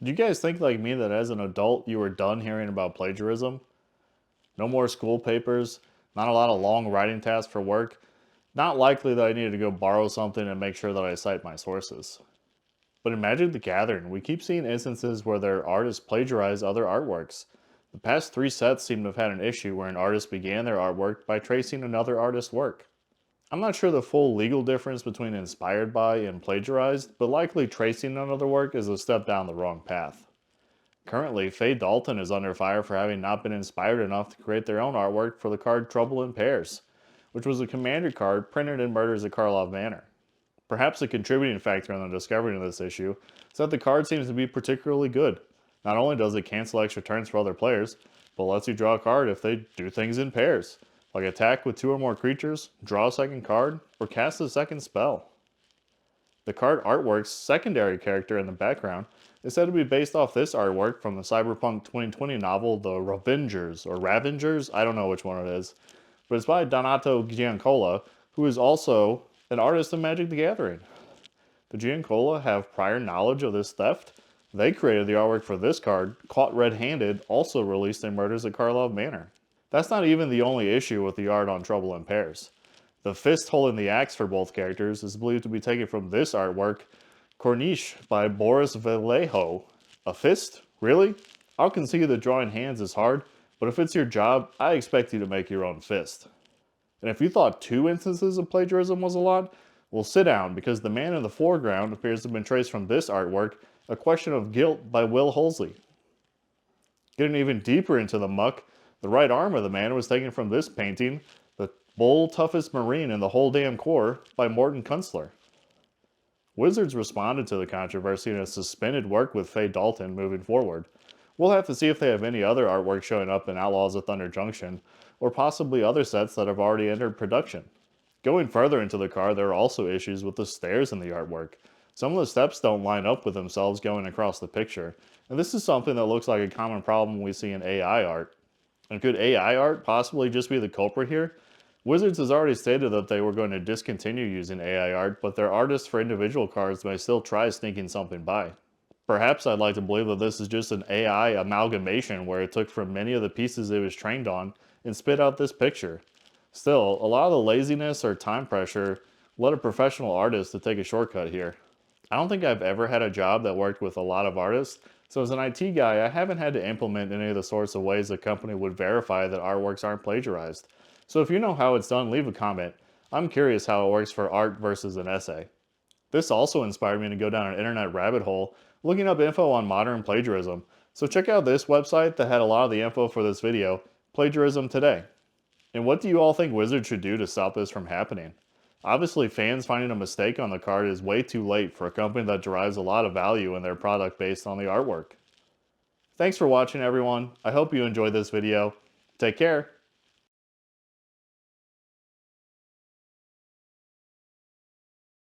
Do you guys think like me that as an adult you were done hearing about plagiarism? No more school papers, not a lot of long writing tasks for work, not likely that I needed to go borrow something and make sure that I cite my sources. But in Magic the Gathering, we keep seeing instances where their artists plagiarize other artworks. The past three sets seem to have had an issue where an artist began their artwork by tracing another artist's work. I'm not sure the full legal difference between inspired by and plagiarized, but likely tracing another work is a step down the wrong path. Currently, Faye Dalton is under fire for having not been inspired enough to create their own artwork for the card Trouble in Pairs, which was a commander card printed in Murders at Karlov Manor. Perhaps a contributing factor in the discovery of this issue is that the card seems to be particularly good. Not only does it cancel extra turns for other players, but lets you draw a card if they do things in pairs, like attack with two or more creatures, draw a second card, or cast a second spell. The card artwork's secondary character in the background is said to be based off this artwork from the Cyberpunk 2020 novel The Ravengers, or Ravengers, I don't know which one it is, but it's by Donato Giancola, who is also an artist of Magic the Gathering. The Giancola have prior knowledge of this theft. They created the artwork for this card, Caught Red-Handed, also released in Murders at Karlov Manor. That's not even the only issue with the art on Trouble in Pairs. The fist holding the axe for both characters is believed to be taken from this artwork, Corniche by Boris Vallejo. A fist? Really? I'll concede that drawing hands is hard, but if it's your job, I expect you to make your own fist. And if you thought two instances of plagiarism was a lot, well, sit down, because the man in the foreground appears to have been traced from this artwork, A Question of Guilt by Will Hulsey. Getting even deeper into the muck, the right arm of the man was taken from this painting, The Bull Toughest Marine in the Whole Damn Corps by Morton Kunstler. Wizards responded to the controversy and has suspended work with Faye Dalton moving forward. We'll have to see if they have any other artwork showing up in Outlaws of Thunder Junction, or possibly other sets that have already entered production. Going further into the card, there are also issues with the stairs in the artwork. Some of the steps don't line up with themselves going across the picture, and this is something that looks like a common problem we see in AI art. And could AI art possibly just be the culprit here? Wizards has already stated that they were going to discontinue using AI art, but their artists for individual cards may still try sneaking something by. Perhaps I'd like to believe that this is just an AI amalgamation where it took from many of the pieces it was trained on and spit out this picture. Still, a lot of the laziness or time pressure led a professional artist to take a shortcut here. I don't think I've ever had a job that worked with a lot of artists, so as an IT guy, I haven't had to implement any of the sorts of ways a company would verify that artworks aren't plagiarized. So if you know how it's done, leave a comment. I'm curious how it works for art versus an essay. This also inspired me to go down an internet rabbit hole looking up info on modern plagiarism. So check out this website that had a lot of the info for this video, Plagiarism Today. And what do you all think Wizards should do to stop this from happening? Obviously, fans finding a mistake on the card is way too late for a company that derives a lot of value in their product based on the artwork. Thanks for watching, everyone. I hope you enjoyed this video. Take care.